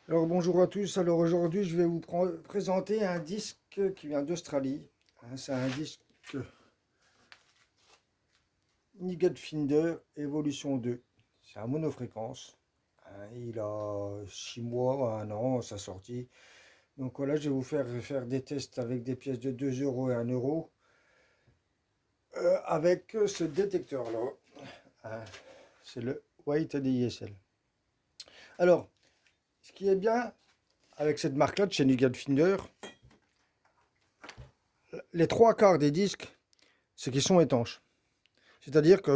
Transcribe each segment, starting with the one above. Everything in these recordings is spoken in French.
Alors bonjour à tous, alors aujourd'hui je vais vous présenter un disque qui vient d'Australie. C'est un disque Nigel Finder Evolution 2. C'est un monofréquence. Il a 6 mois, 1 an sa sortie. Donc voilà, je vais vous faire des tests avec des pièces de 2 euros et 1 euro. Avec ce détecteur-là. Hein, c'est le White ADSL. Alors, ce qui est bien avec cette marque-là de chez Nigel Finder, les trois quarts des disques, c'est qu'ils sont étanches. C'est-à-dire que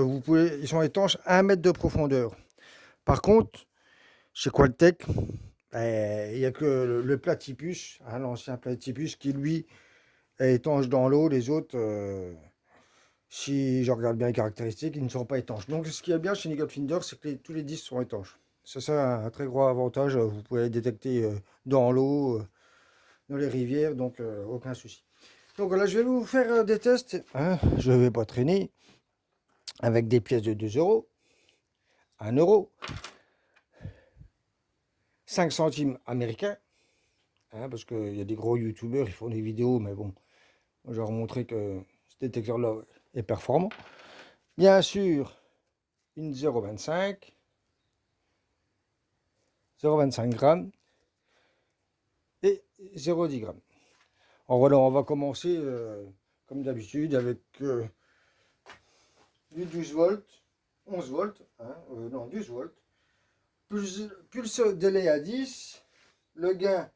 ils sont étanches à 1 mètre de profondeur. Par contre, chez Qualtech, il n'y a que le platypus, l'ancien platypus, qui lui est étanche dans l'eau. Les autres, si je regarde bien les caractéristiques, ils ne sont pas étanches. Donc ce qui est bien chez Nigel Finder, c'est que tous les disques sont étanches. C'est ça un très gros avantage. Vous pouvez les détecter dans l'eau, dans les rivières, donc aucun souci. Donc là, je vais vous faire des tests. Hein. Je ne vais pas traîner avec des pièces de 2 euros, 1 euro, 5 centimes américains, hein, parce qu'il y a des gros youtubeurs, ils font des vidéos, mais bon, je vais leur montrer que ce détecteur-là est performant. Bien sûr, une 0,25, 0,25 grammes et 0,10 grammes. Alors voilà, on va commencer comme d'habitude avec du 12 volts, 11 volts, hein, non 12 volts, pulse délai à 10, le gain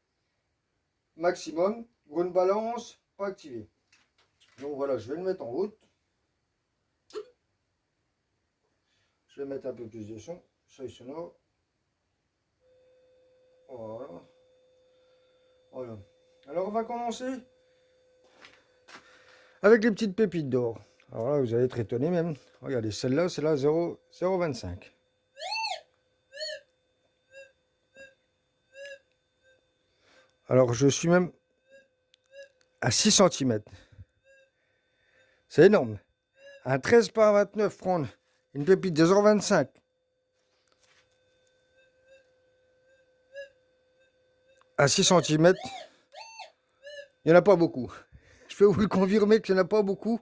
maximum, pour une balance pas activée. Donc voilà, je vais le mettre en route. Je vais mettre un peu plus de son, seuil sonore. Voilà. Voilà. Alors on va commencer avec les petites pépites d'or. Alors là, vous allez être étonné même. Regardez, celle-là, c'est la 0,25. Alors je suis même à 6 cm. C'est énorme. Un 13 par 29, prendre une pépite de 0,25 à 6 cm, il n'y en a pas beaucoup. Je peux vous le confirmer qu'il n'y en a pas beaucoup.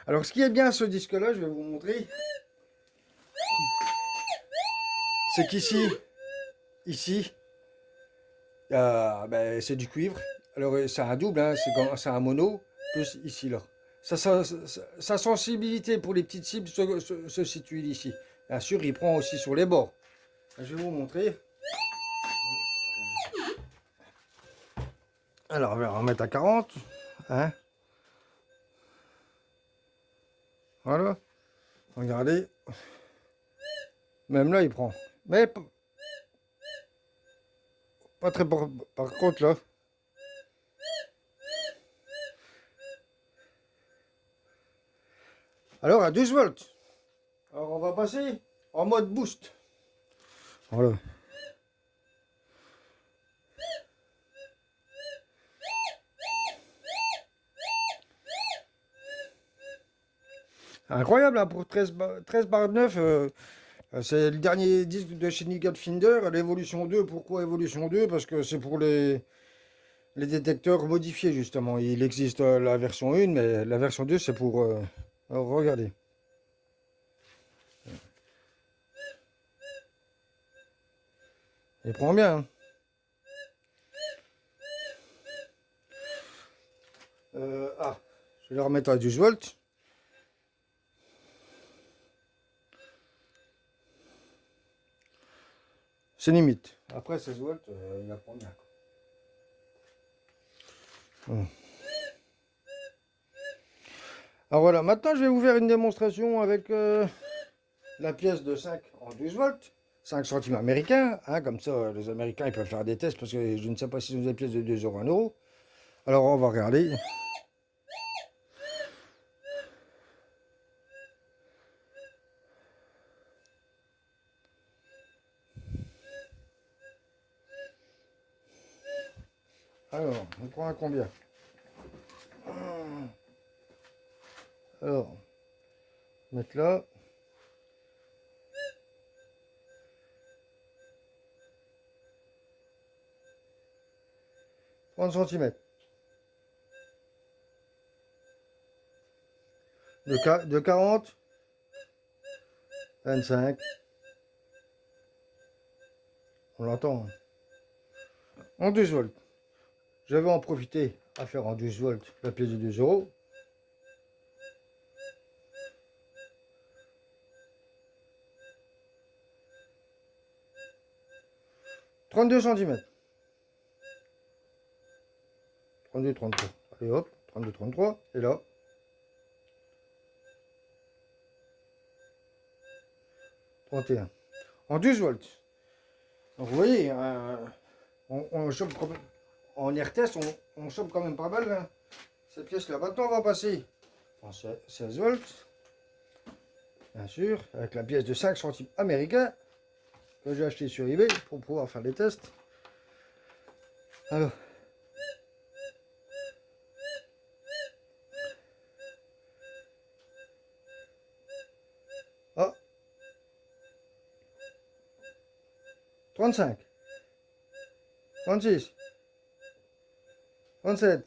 Alors ce qui est bien à ce disque-là, je vais vous montrer, c'est qu'ici, ici, c'est du cuivre. Alors c'est un double, hein, c'est un mono, plus ici là. Sa sensibilité pour les petites cibles se situe ici. Bien sûr, il prend aussi sur les bords. Je vais vous montrer. Alors, on va remettre à 40. Hein. Voilà. Regardez. Même là, il prend. Mais pas très... Par contre, là. Alors, à 12 volts. Alors, on va passer en mode boost. Voilà. Incroyable, hein, pour 13 par 9. C'est le dernier disque de chez Nigel Finder, l'évolution 2. Pourquoi évolution 2? Parce que c'est pour les détecteurs modifiés, justement. Il existe la version 1, mais la version 2, c'est pour... alors, regardez. Il prend bien. Hein. Je vais le remettre à 12 volts. C'est limite. Après 16 volts, il apprend bien. Hum. Alors voilà, maintenant je vais vous faire une démonstration avec la pièce de 5 en 12 volts. 5 centimes américains, hein, comme ça les Américains ils peuvent faire des tests parce que je ne sais pas si vous avez des pièces de 2 euros, 1 euro. Alors on va regarder. Alors, on prend un combien? Alors, mettre là. 30 cm. De 40, 25. On l'entend. En 12 volts. Je vais en profiter à faire en 12 volts la pièce de 2 euros. « 32 cm. 32, 33. Allez hop, 32, 33. Et là. 31. En 12 volts. Donc vous voyez, on chope en air test, on chope quand même pas mal hein, cette pièce là. Maintenant on va passer en 16 volts, bien sûr, avec la pièce de 5 centimes américain que j'ai acheté sur eBay pour pouvoir faire des tests. Alors, ah, 35, 36, 37,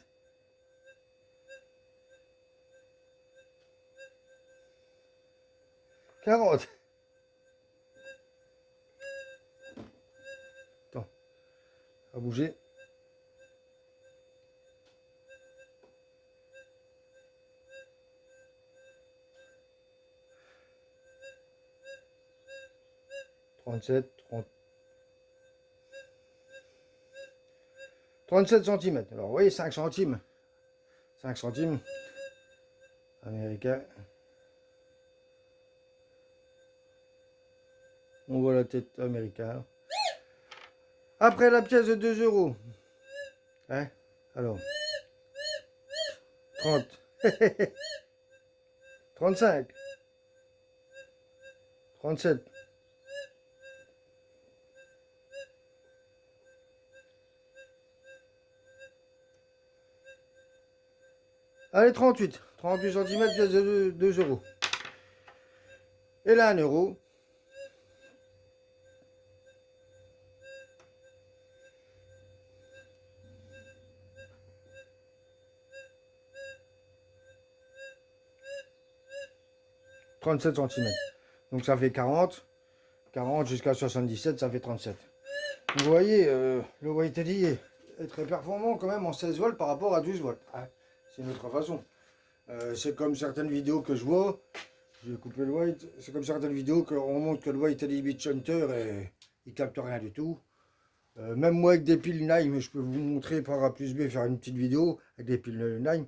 40. Attends, à bouger. 37, 37 cm. Alors vous voyez, 5 centimes. 5 centimes américain. On voit la tête américaine. Après la pièce de 2 euros. Hein? Alors. 30. 35. 37. Allez, 38. 38 cm, pièce de 2 euros. Et là, 1 euro. « 37 cm. Donc ça fait 40. 40 jusqu'à 77, ça fait 37. Vous voyez, le White Teddy est très performant quand même en 16 volts par rapport à 12 volts. Hein, c'est une autre façon. C'est comme certaines vidéos que je vois. Je vais couper le White. C'est comme certaines vidéos qu'on montre que le White Teddy Beach Hunter, il capte rien du tout. Même moi avec des piles Nime, je peux vous montrer par A plus B, faire une petite vidéo avec des piles Nime.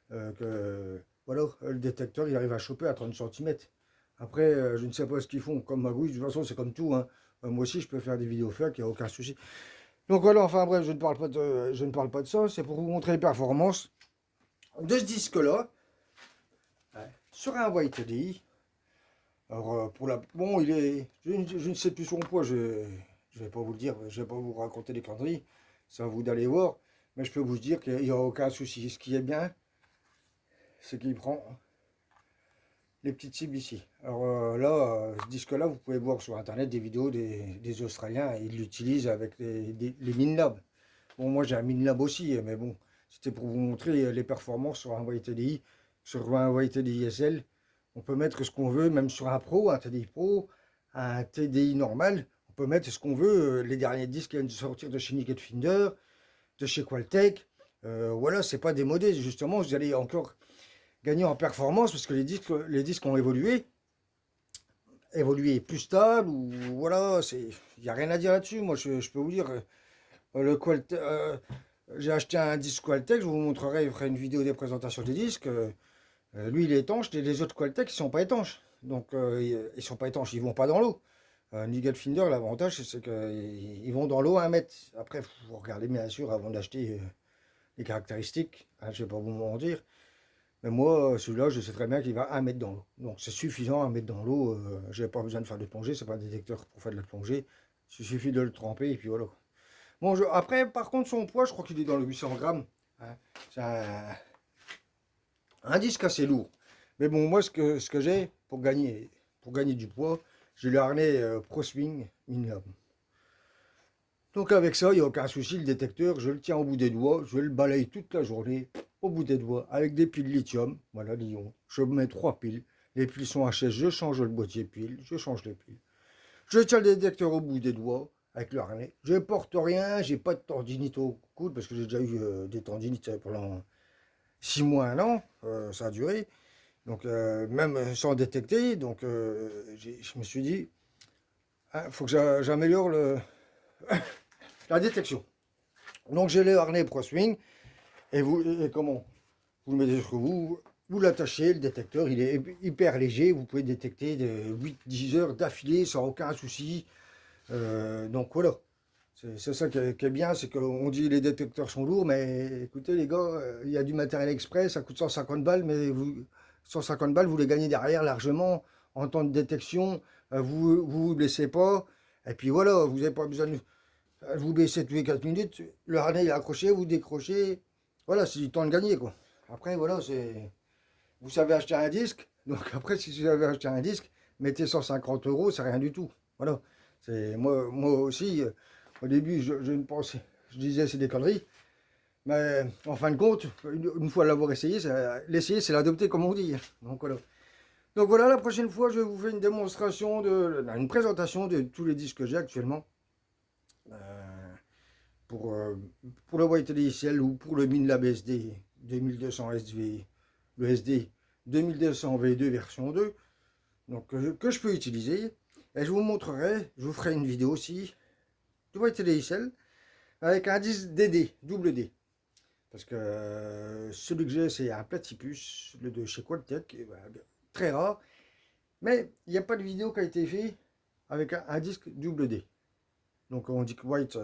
Que voilà, le détecteur il arrive à choper à 30 cm. Après, je ne sais pas ce qu'ils font comme magouille, de toute façon c'est comme tout. Hein. Moi aussi je peux faire des vidéos fuck, il n'y a aucun souci. Donc voilà, enfin bref, je ne parle pas de ça, c'est pour vous montrer les performances de ce disque là. Ouais. Sur un White Teddy. Alors pour la. Bon, il est. Je ne sais plus son poids, je ne vais pas vous le dire, je ne vais pas vous raconter des conneries. C'est à vous d'aller voir. Mais je peux vous dire qu'il n'y a aucun souci. Ce qui est bien, c'est qu'il prend les petites cibles ici. Alors là, ce disque-là, vous pouvez voir sur internet des vidéos des Australiens, ils l'utilisent avec les Minlab. Bon, moi j'ai un Minlab aussi, mais bon, c'était pour vous montrer les performances sur un White TDI, sur un White TDI SL. On peut mettre ce qu'on veut, même sur un Pro, un TDI Pro, un TDI normal, on peut mettre ce qu'on veut. Les derniers disques qui viennent de sortir de chez Naked Finder, de chez Qualtech, voilà, c'est pas démodé, justement, vous allez encore gagner en performance parce que les disques ont évolué plus stable, ou voilà, il n'y a rien à dire là-dessus. Moi je peux vous dire, j'ai acheté un disque Qualtech, je vous montrerai, je ferai une vidéo des présentations des disques. Lui il est étanche, les autres Qualtech ils sont pas étanches, donc ils sont pas étanches, ils vont pas dans l'eau. Nigel Finder, l'avantage c'est qu'ils vont dans l'eau à 1 mètre. Après vous regardez bien sûr avant d'acheter les caractéristiques, hein, je vais pas vous mentir. Mais moi, celui-là, je sais très bien qu'il va 1 mètre dans l'eau. Donc c'est suffisant, 1 mètre dans l'eau. Je n'ai pas besoin de faire de plongée, c'est pas un détecteur pour faire de la plongée. Il suffit de le tremper et puis voilà. Bon, après, par contre, son poids, je crois qu'il est dans le 800 grammes. Hein. C'est un disque assez lourd. Mais bon, moi, ce que j'ai pour gagner du poids, j'ai le harnais ProSwing Minlab. Donc avec ça, il n'y a aucun souci, le détecteur, je le tiens au bout des doigts, je le balaye toute la journée, au bout des doigts, avec des piles lithium, voilà, Lyon. Je mets 3 piles, les piles sont HS, je change le boîtier pile, je change les piles. Je tiens le détecteur au bout des doigts, avec le harnais. Je porte rien, j'ai pas de tendinite au coude, parce que j'ai déjà eu des tendinites pendant 6 mois, un an, ça a duré. Donc même sans détecter, donc je me suis dit, il faut que j'améliore la détection. Donc j'ai le harnais ProSwing, et comment vous le mettez sur vous, vous l'attachez, le détecteur, il est hyper léger, vous pouvez détecter de 8-10 heures d'affilée sans aucun souci. Donc voilà, c'est ça qui est bien, c'est qu'on dit les détecteurs sont lourds, mais écoutez les gars, il y a du matériel express, ça coûte 150 balles, mais 150 balles, vous les gagnez derrière largement en temps de détection, vous blessez pas, et puis voilà, vous n'avez pas besoin de vous baissez tous les 4 minutes, le harnais est accroché, vous décrochez, voilà, c'est du temps de gagner quoi. Après voilà, vous savez acheter un disque, donc après si vous savez acheter un disque, mettez 150 euros, c'est rien du tout. Voilà, moi aussi, au début je ne pensais, je disais c'est des conneries, mais en fin de compte, une fois l'avoir essayé, l'essayer c'est l'adopter comme on dit. Donc voilà, la prochaine fois je vous fais une démonstration, une présentation de tous les disques que j'ai actuellement. Euh, pour, euh, pour le White LCL ou pour le MinLab SD 2200 SV, le SD 2200 V2 version 2, donc que je peux utiliser. Et je vous montrerai, je vous ferai une vidéo aussi du White LCL avec un disque DD, double D. Parce que celui que j'ai, c'est un Platypus, le de chez Quadtech, très rare. Mais il n'y a pas de vidéo qui a été faite avec un disque double D. Donc on dit que White,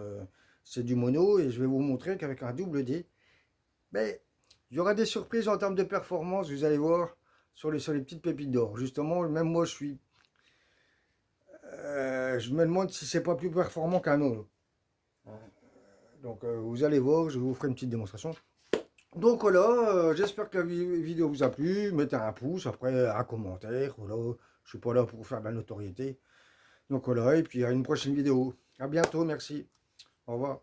c'est du mono, et je vais vous montrer qu'avec un double D, ben, il y aura des surprises en termes de performance, vous allez voir, sur les petites pépites d'or. Justement, même moi, je me demande si c'est pas plus performant qu'un mono. Donc vous allez voir, je vous ferai une petite démonstration. Donc voilà, j'espère que la vidéo vous a plu. Mettez un pouce, après un commentaire. Voilà, je suis pas là pour faire de la notoriété. Donc voilà, et puis à une prochaine vidéo. À bientôt, merci. Au revoir.